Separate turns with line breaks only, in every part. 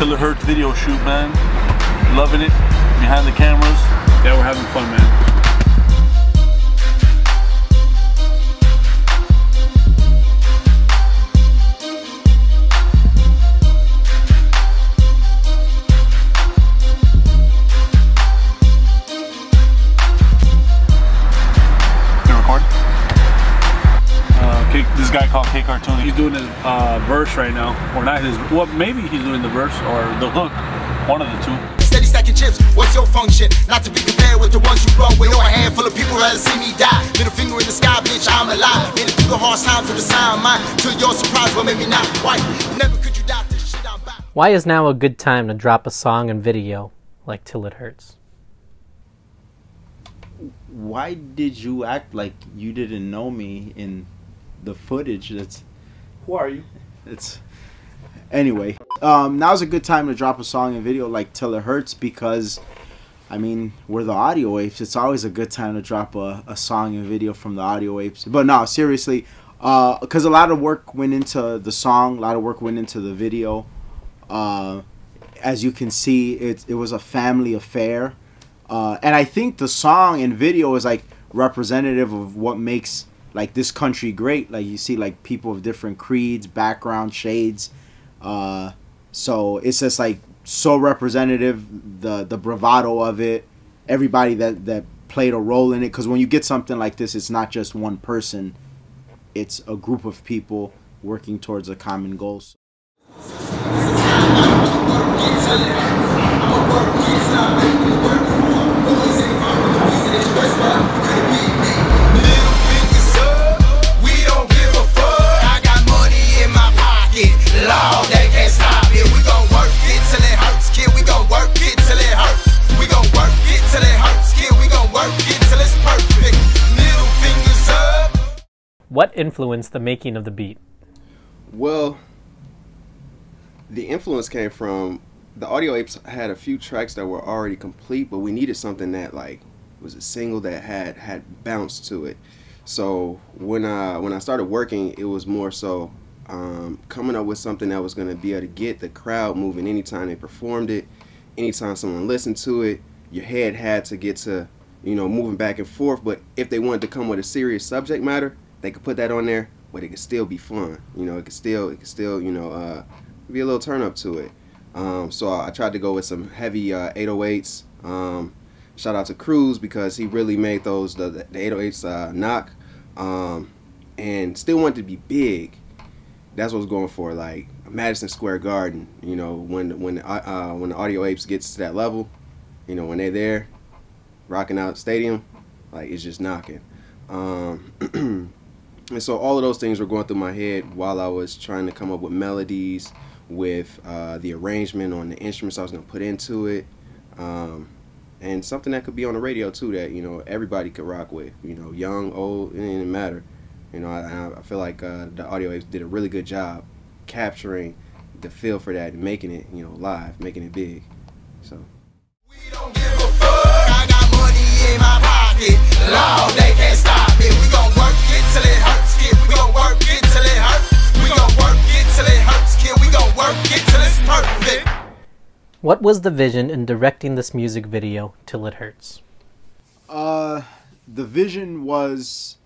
Till It Hurts video shoot, man. Loving it. Behind the cameras.
Yeah, we're having fun, man.
This guy called K Cartoon.
He's doing his verse right now, or not his. Well, maybe he's doing the verse or the hook, one of the two.
Steady stacking chips. What's your function? Not to be compared with the ones you roll with. You're a handful of people rather see me die. Middle finger in the sky, bitch, I'm alive. Made it through the hard times with a sound mind. Till you're surprised, what made me not white. Never could you doubt this shit I'm back.
Why is now a good time to drop a song and video like Till It Hurts?
Why did you act like you didn't know me in the footage? That's
Who are you?
it's anyway. Now's a good time to drop a song and video like Till It Hurts, because I mean, we're the Audio Apes. It's always a good time to drop a song and video from the Audio Apes. But no, seriously, because a lot of work went into the song, a lot of work went into the video. As you can see, it was a family affair, and I think the song and video is like representative of what makes like this country great. Like you see like people of different creeds, background, shades, so it's just like so representative, the bravado of it, everybody that played a role in it. Because when you get something like this, it's not just one person, it's a group of people working towards a common goal.
What influenced the making of the beat?
Well, the influence came from the Audio Apes had a few tracks that were already complete, but we needed something that like was a single that had bounce to it. So when I started working, it was more so coming up with something that was going to be able to get the crowd moving anytime they performed it, anytime someone listened to it. Your head had to get to, you know, moving back and forth. But if they wanted to come with a serious subject matter, they could put that on there, but it could still be fun. You know, it could still, you know, be a little turn up to it. So I tried to go with some heavy 808s. Shout out to Cruz, because he really made those the 808s knock, and still wanted to be big. That's what I was going for, like Madison Square Garden. You know, when the Audio Apes gets to that level, you know, when they're there, rocking out the stadium, like it's just knocking. And so all of those things were going through my head while I was trying to come up with melodies, with the arrangement on the instruments I was going to put into it, and something that could be on the radio too, that, you know, everybody could rock with, you know, young, old, it didn't matter. You know, I feel like the Audio Apes did a really good job capturing the feel for that and making it, you know, live, making it big. So.
We don't give a fuck. I got money in my pocket. Lord, they can't stop it. We gon' work it till it hurts, kid. We gon' work it till it hurts. We gon' work it till it hurts, kid. We gon' work it till it's perfect.
What was the vision in directing this music video, Till It Hurts?
The vision was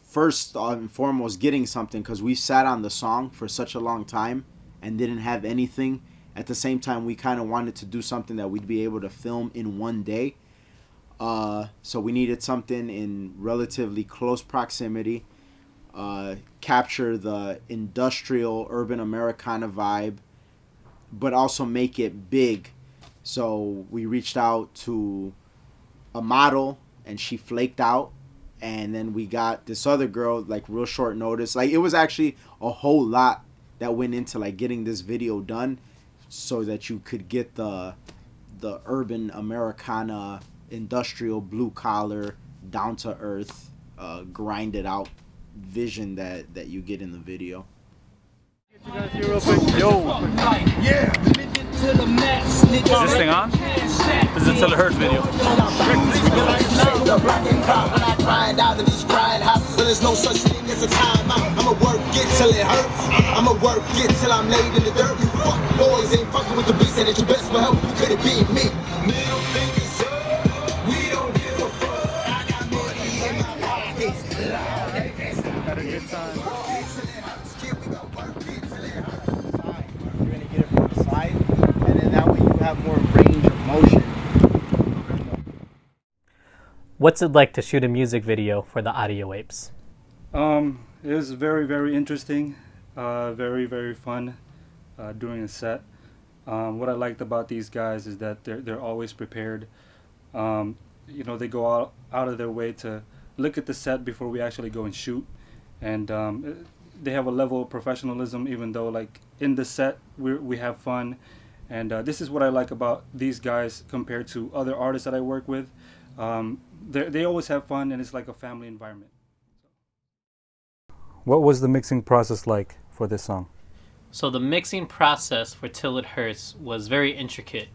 first and foremost getting something, because we sat on the song for such a long time and didn't have anything. At the same time, we kind of wanted to do something that we'd be able to film in one day. So we needed something in relatively close proximity, capture the industrial Urban-Americana vibe, but also make it big. So we reached out to a model, and she flaked out. And then we got this other girl, like real short notice. Like it was actually a whole lot that went into like getting this video done, so that you could get the Urban-Americana industrial blue collar, down to earth, grinded out vision that you get in the video.
You guys here real quick. Yo.
Yeah.
Is this thing on? This is a Attila Hurts video.
There's no such thing as a time out. I'ma work it till it hurts. I'ma work it till I'm laid in the dirt. You fuck boys ain't fucking with the beast, and it's your best for help. You couldn't be me. Middle fingers up. We don't give a fuck. I got money in my pockets.
Had a good time.
You're gonna get it from the side, and then that way you have more range of motion.
What's it like to shoot a music video for the Audio Apes?
It was very, very interesting, very, very fun doing a set. What I liked about these guys is that they're always prepared. You know, they go out of their way to look at the set before we actually go and shoot, and they have a level of professionalism. Even though, like, in the set we have fun, and this is what I like about these guys compared to other artists that I work with. They always have fun, and it's like a family environment. What was the mixing process like for this song?
So the mixing process for Till It Hurts was very intricate.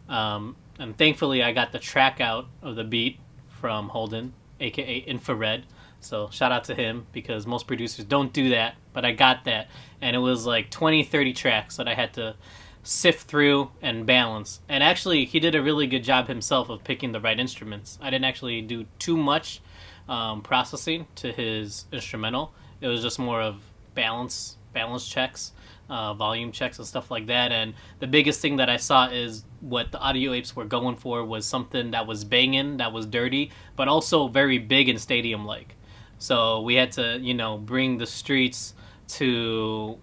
And thankfully I got the track out of the beat from Holden, aka Infrared. So shout out to him, because most producers don't do that, but I got that. And it was like 20-30 tracks that I had to sift through and balance. And actually he did a really good job himself of picking the right instruments. I didn't actually do too much processing to his instrumental. It was just more of balance checks, volume checks and stuff like that. And the biggest thing that I saw is what the Audio Apes were going for was something that was banging, that was dirty, but also very big and stadium-like. So we had to, you know, bring the streets to,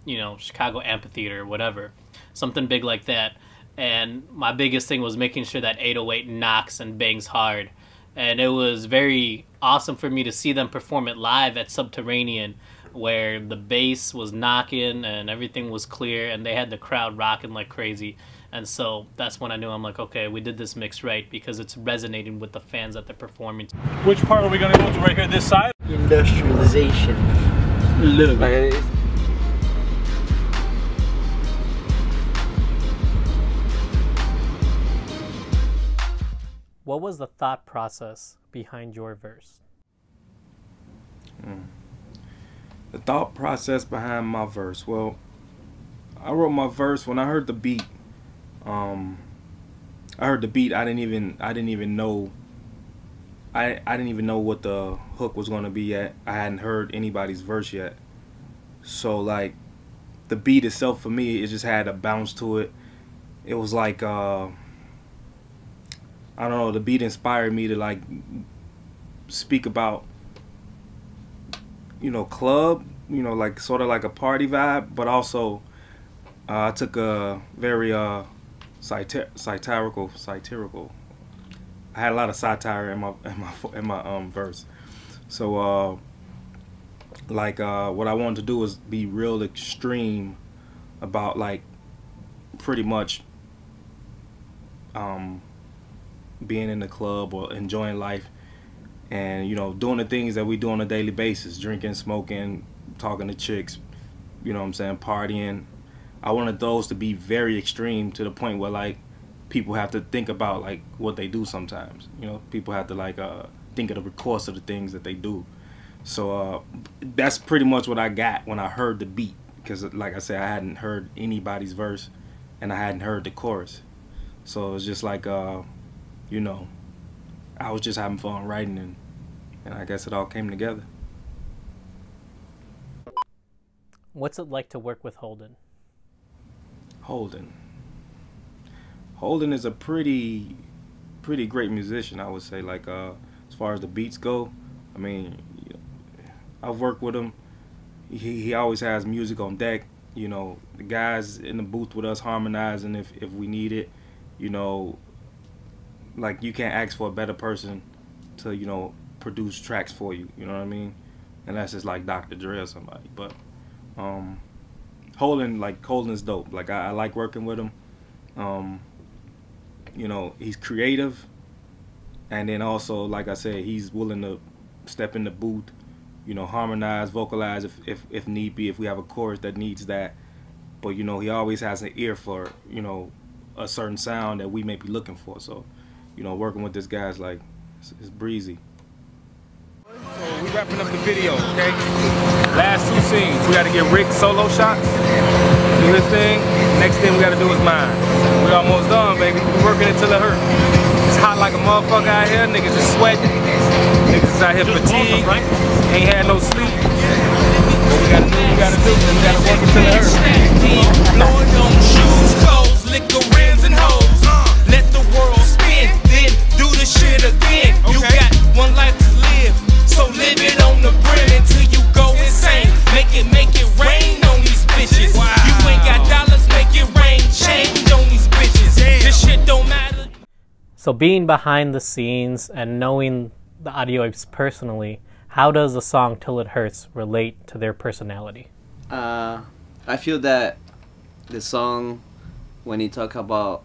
you know, Chicago Amphitheater or whatever. Something big like that. And my biggest thing was making sure that 808 knocks and bangs hard. And it was very awesome for me to see them perform it live at Subterranean, where the bass was knocking and everything was clear, and they had the crowd rocking like crazy. And so that's when I knew, I'm like, okay, we did this mix right, because it's resonating with the fans that they're performing to.
Which part are we going to go to? Right here, this side?
Industrialization.
A little bit.
What was the thought process behind your verse?
The thought process behind my verse. Well, I wrote my verse when I heard the beat. I heard the beat. I didn't even know. I didn't even know what the hook was going to be yet. I hadn't heard anybody's verse yet. So like, the beat itself for me, it just had a bounce to it. It was like I don't know, the beat inspired me to like speak about, you know, club, you know, like sort of like a party vibe, but also I took a very satirical. I had a lot of satire in my verse. So like what I wanted to do was be real extreme about like pretty much being in the club or enjoying life, and you know, doing the things that we do on a daily basis, drinking, smoking, talking to chicks, you know what I'm saying, partying. I wanted those to be very extreme, to the point where like people have to think about like what they do sometimes. You know, people have to like think of the course of the things that they do. So that's pretty much what I got when I heard the beat, because like I said, I hadn't heard anybody's verse and I hadn't heard the chorus. So it was just like you know, I was just having fun writing, and I guess it all came together.
What's it like to work with Holden?
Holden is a pretty great musician, I would say. Like as far as the beats go, I mean, I've worked with him. He always has music on deck. You know, the guys in the booth with us harmonizing if we need it. You know, like you can't ask for a better person to, you know, produce tracks for you, you know what I mean? Unless it's like Dr. Dre or somebody. But Holden's dope. Like I like working with him. You know, he's creative, and then also, like I said, he's willing to step in the booth, you know, harmonize, vocalize if need be, if we have a chorus that needs that. but you know, he always has an ear for, you know, a certain sound that we may be looking for. So, you know, working with this guy is like, it's breezy. So we wrapping up the video, okay? Last 2 scenes, we got to get Rick solo shots. Do his thing. Next thing we got to do is mine. We almost done, baby. We working it till it hurt. It's hot like a motherfucker out here. Niggas is sweating. Niggas is out here fatigued. Ain't had no sleep. What we gotta do, we gotta do. We gotta work it till it hurt.
Lord, don't shoes, clothes, liquor, rims, and hoes. Let the world spin, then do the shit again. You got one life to live, so live it on the brim until you go insane. Make it rain on these bitches. You ain't got dollars, make it rain, change on these bitches. This shit don't matter.
So being behind the scenes and knowing the Audio Apes personally, how does the song Till It Hurts relate to their personality?
I feel that the song, when it talks about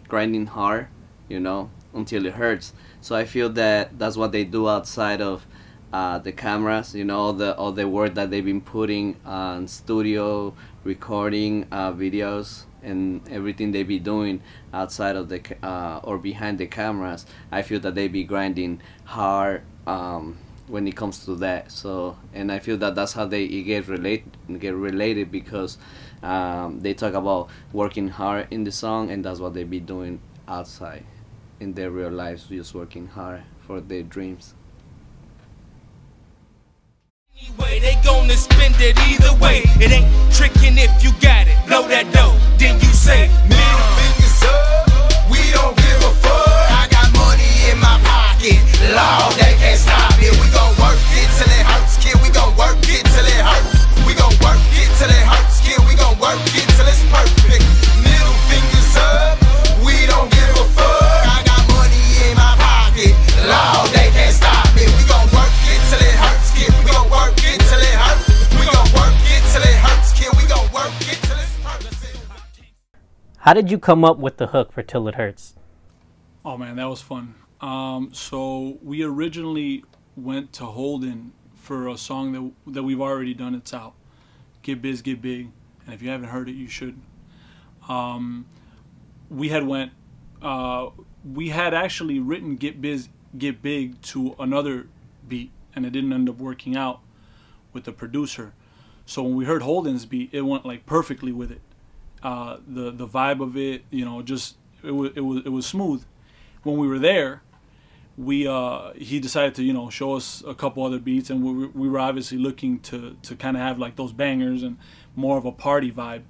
grinding hard, you know, until it hurts. So I feel that that's what they do outside of the cameras, you know, all the work that they've been putting on studio, recording videos, and everything they be doing outside of the or behind the cameras. I feel that they be grinding hard when it comes to that. So, and I feel that that's how they get related because they talk about working hard in the song, and that's what they be doing outside in their real lives, just working hard for their dreams.
Anyway, they gonna spend it either way. It ain't tricking if you got it. Blow that dough, then you say middle fingers up. We don't give a fuck. I got money in my pocket. Lord, they can't stop it. We gon' work it till it hurts, kid. We gon' work it till it hurts. We gon' work it till it hurts, kid. We gon' work it till it's perfect. Middle fingers up. We don't give a fuck. I got money in my pocket. Lord, they can't stop it. We gon' work it till it hurts, kid. We gon' work it till it hurts. We gon' work it till it hurts, kid. We gon' work it till it's perfect.
How did you come up with the hook for Till It Hurts?
Oh man, that was fun. So we originally went to Holden for a song that we've already done. It's out. Get Biz, Get Big. And if you haven't heard it, you should. We had actually written Get Biz, Get Big to another beat, and it didn't end up working out with the producer. So when we heard Holden's beat, it went like perfectly with it. The vibe of it, you know, just it was smooth. When we were there, he decided to, you know, show us a couple other beats, and we were obviously looking to kind of have like those bangers and more of a party vibe.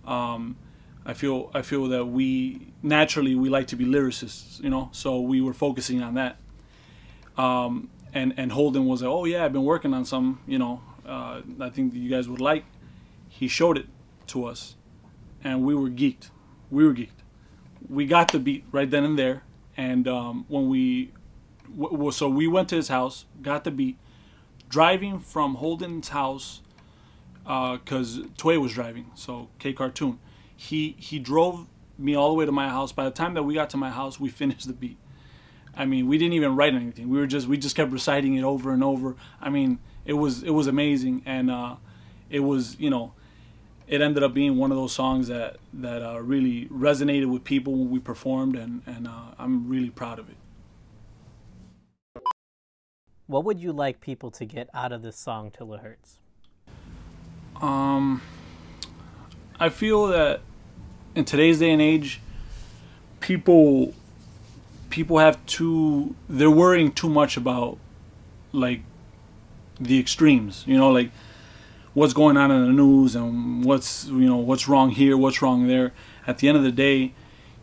I feel that we naturally like to be lyricists, you know, so we were focusing on that. And Holden was like, oh yeah, I've been working on some, you know, I think that you guys would like. He showed it to us, and we were geeked. We got the beat right then and there, and so we went to his house, got the beat, driving from Holden's house, because Tway was driving, so K-Cartoon. He drove me all the way to my house. By the time that we got to my house, we finished the beat. I mean, we didn't even write anything. We just kept reciting it over and over. I mean, it was amazing, and it was, you know, it ended up being one of those songs that really resonated with people when we performed, and I'm really proud of it.
What would you like people to get out of this song Till It Hurts?
I feel that in today's day and age, people they're worrying too much about like the extremes, you know, like what's going on in the news and what's wrong here, what's wrong there. At the end of the day,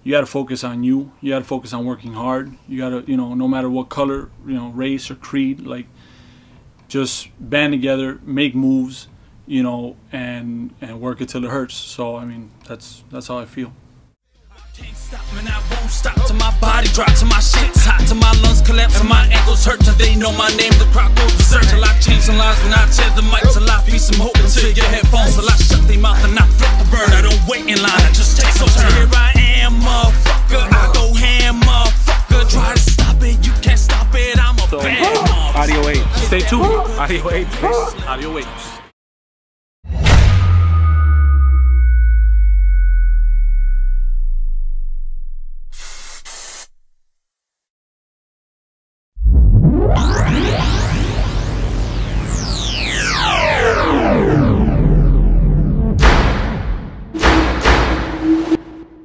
you got to focus on you. You got to focus on working hard. You got to, you know, no matter what color, you know, race or creed, like just band together, make moves, you know, and work it till it hurts. So I mean, that's how I feel.
Can't stop, man, I won't stop till my body drops, till my shit's hot, till my lungs collapse, till my ankles hurt, till they know my name, the crowd goes berserk, till I change some lives when I change the mic, till I feed some hope into your headphones, till I shut their mouth and I flip the bird. I don't wait in line, I just take some turn. Here I am, motherfucker, I go ham, motherfucker, try to stop it, you can't stop it, I'm a bad motherfucker.
Audio Apes.
Stay tuned.
Audio Apes.
Audio Apes.